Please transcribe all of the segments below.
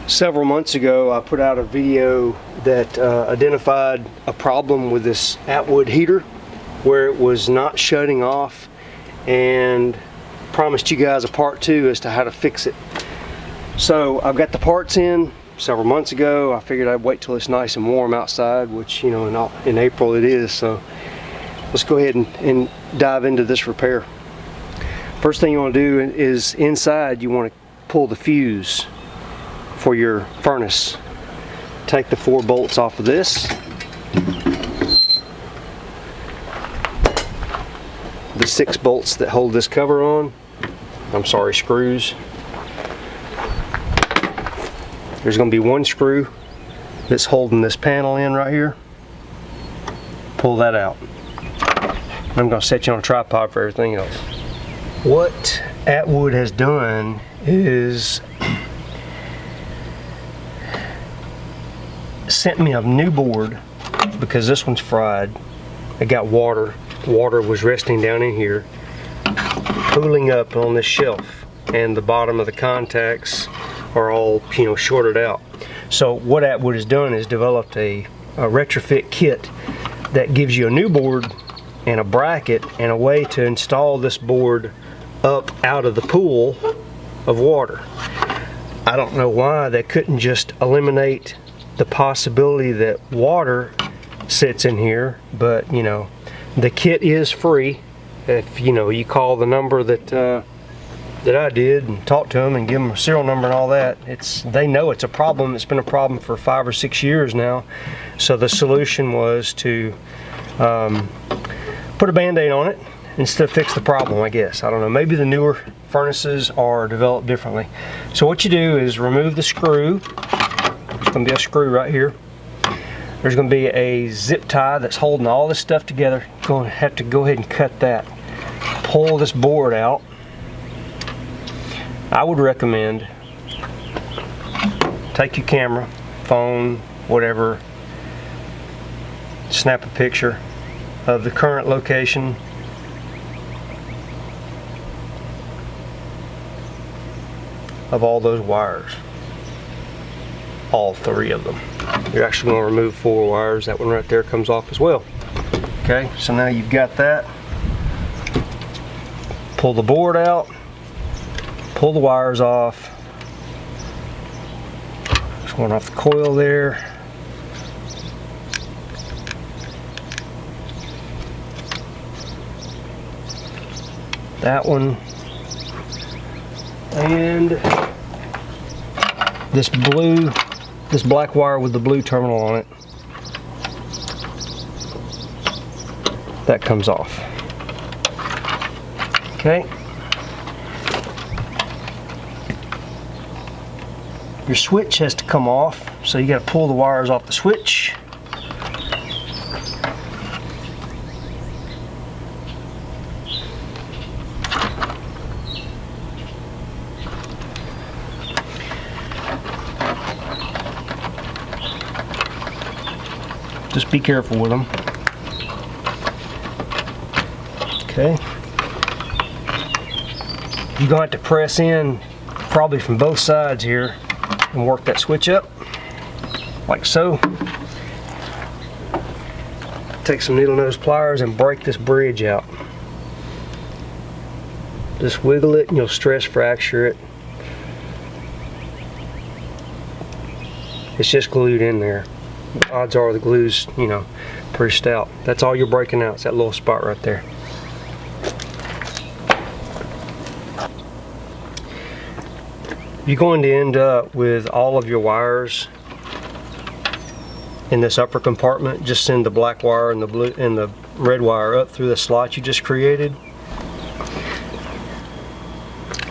Several months ago, I put out a video that identified a problem with this Atwood heater where it was not shutting off, and promised you guys a part 2 as to how to fix it. So I've got the parts in several months ago. I figured I'd wait till it's nice and warm outside, which, you know, in April it is. So let's go ahead and dive into this repair. First thing you want to do is inside you want to pull the fuse for your furnace. Take the 4 bolts off of this. The 6 bolts that hold this cover on. I'm sorry, screws. There's going to be 1 screw that's holding this panel in right here. Pull that out. I'm going to set you on a tripod for everything else. What Atwood has done is sent me a new board because this one's fried. It got water. Water was resting down in here, pooling up on this shelf, and the bottom of the contacts are all, you know, shorted out. So what Atwood has done is developed a retrofit kit that gives you a new board and a bracket and a way to install this board up out of the pool of water. I don't know why they couldn't just eliminate the possibility that water sits in here, but you know, the kit is free. If you know, you call the number that I did and talk to them and give them a serial number and all that, they know it's a problem. It's been a problem for 5 or 6 years now. So the solution was to put a band-aid on it instead of fix the problem, I guess. I don't know, maybe the newer furnaces are developed differently. So what you do is remove the screw. There's going to be a screw right here. There's going to be a zip tie that's holding all this stuff together. You're going to have to go ahead and cut that. Pull this board out. I would recommend take your camera, phone, whatever, snap a picture of the current location of all those wires. All 3 of them. You're actually going to remove 4 wires. That one right there comes off as well. Okay, so now you've got that. Pull the board out. Pull the wires off. Just one off the coil there. That one. And this black wire with the blue terminal on it, that comes off. Okay. Your switch has to come off, so you got to pull the wires off the switch. Just be careful with them. Okay. You're going to have to press in probably from both sides here and work that switch up like so. Take some needle nose pliers and break this bridge out. Just wiggle it and you'll stress fracture it. It's just glued in there. Odds are the glue's, you know, pretty stout. That's all you're breaking out. It's that little spot right there. You're going to end up with all of your wires in this upper compartment. Just send the black wire and the blue and the red wire up through the slot you just created.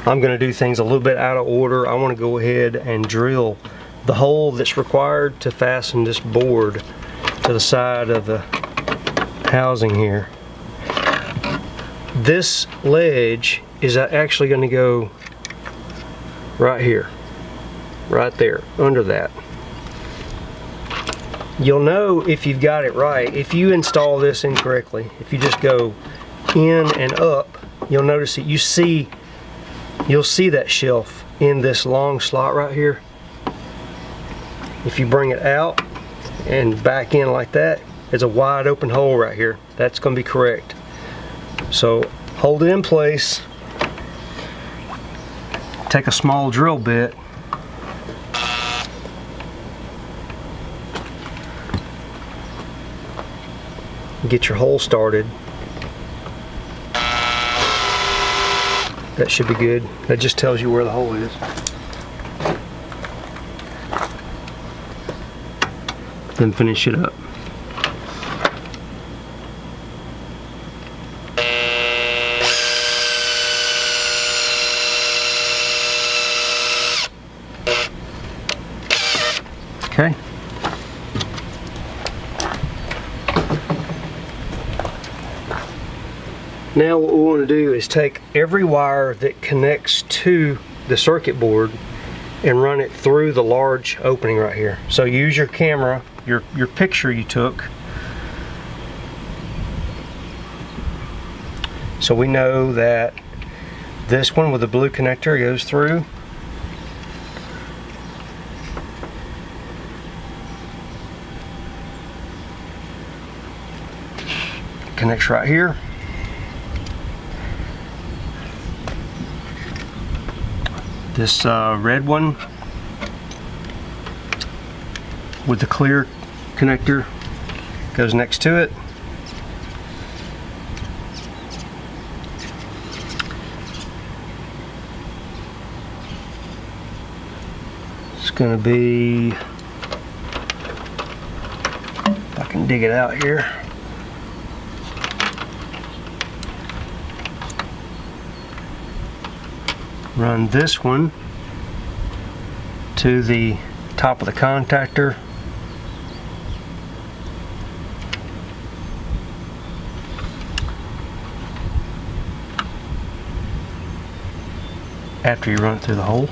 I'm going to do things a little bit out of order. I want to go ahead and drill the hole that's required to fasten this board to the side of the housing here. This ledge is actually going to go right here, right there, under that. You'll know if you've got it right. If you install this incorrectly, if you just go in and up, you'll notice that you'll see that shelf in this long slot right here. If you bring it out and back in like that, there's a wide open hole right here. That's going to be correct. So hold it in place. Take a small drill bit. Get your hole started. That should be good. That just tells you where the hole is. Then finish it up. Okay. Now what we want to do is take every wire that connects to the circuit board and run it through the large opening right here. So use your camera, your picture you took. So we know that this one with the blue connector goes through. Connects right here. This red one with the clear connector goes next to it. It's going to be, if I can dig it out here. Run this one to the top of the contactor. After you run it through the hole.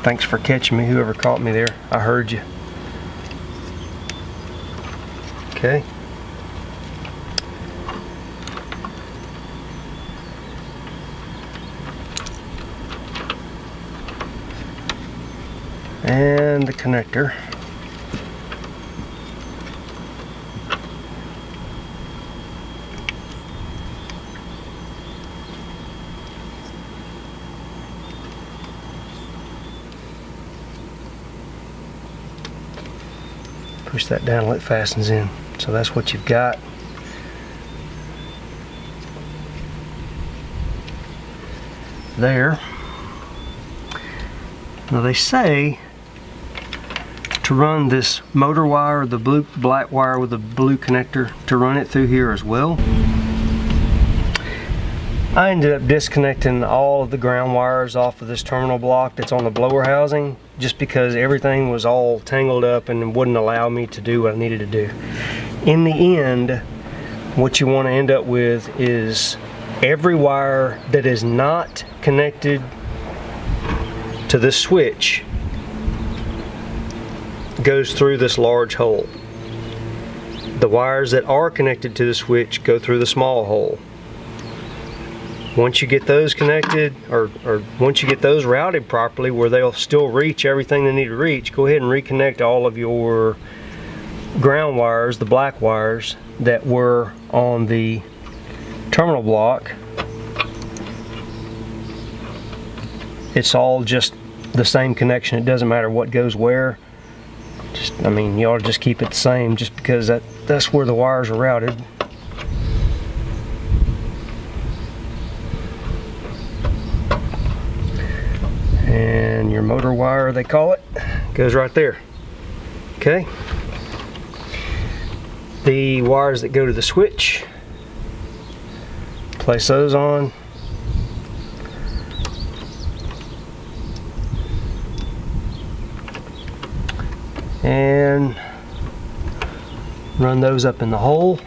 Thanks for catching me, whoever caught me there. I heard you. Okay. And the connector. Push that down and it fastens in. So that's what you've got. There. Now they say to run this motor wire, the black wire with the blue connector, to run it through here as well. I ended up disconnecting all of the ground wires off of this terminal block that's on the blower housing, just because everything was all tangled up and wouldn't allow me to do what I needed to do. In the end, what you want to end up with is every wire that is not connected to this switch goes through this large hole. The wires that are connected to the switch go through the small hole. Once you get those connected, or once you get those routed properly where they'll still reach everything they need to reach, go ahead and reconnect all of your ground wires, the black wires that were on the terminal block. It's all just the same connection. It doesn't matter what goes where. I mean, you ought to just keep it the same, just because that's where the wires are routed. And your motor wire, they call it, goes right there. Okay. The wires that go to the switch, place those on. And run those up in the hole.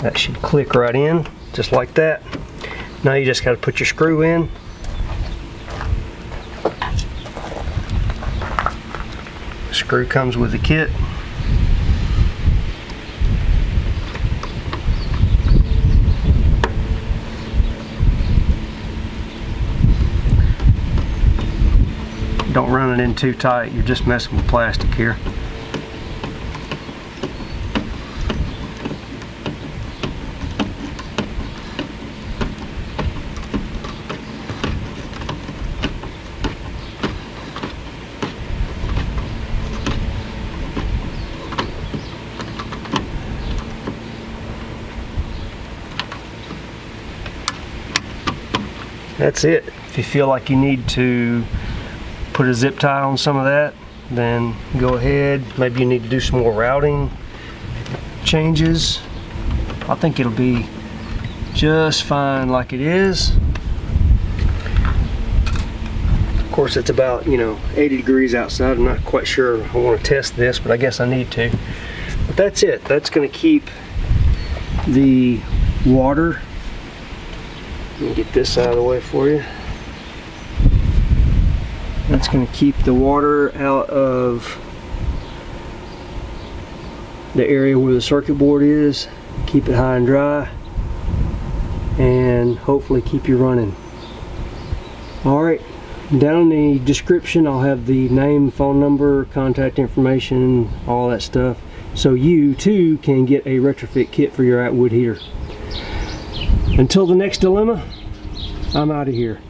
That should click right in, just like that. Now you just got to put your screw in. Screw comes with the kit. Don't run it in too tight, you're just messing with plastic here. That's it. If you feel like you need to put a zip tie on some of that, then go ahead. Maybe you need to do some more routing changes. I think it'll be just fine like it is. Of course, it's about 80 degrees outside. I'm not quite sure I want to test this, but I guess I need to. But that's it. That's going to keep the water. Let me get this out of the way for you. That's going to keep the water out of the area where the circuit board is, keep it high and dry, and hopefully keep you running. Alright, down in the description I'll have the name, phone number, contact information, all that stuff, so you too can get a retrofit kit for your Atwood heater. Until the next dilemma, I'm out of here.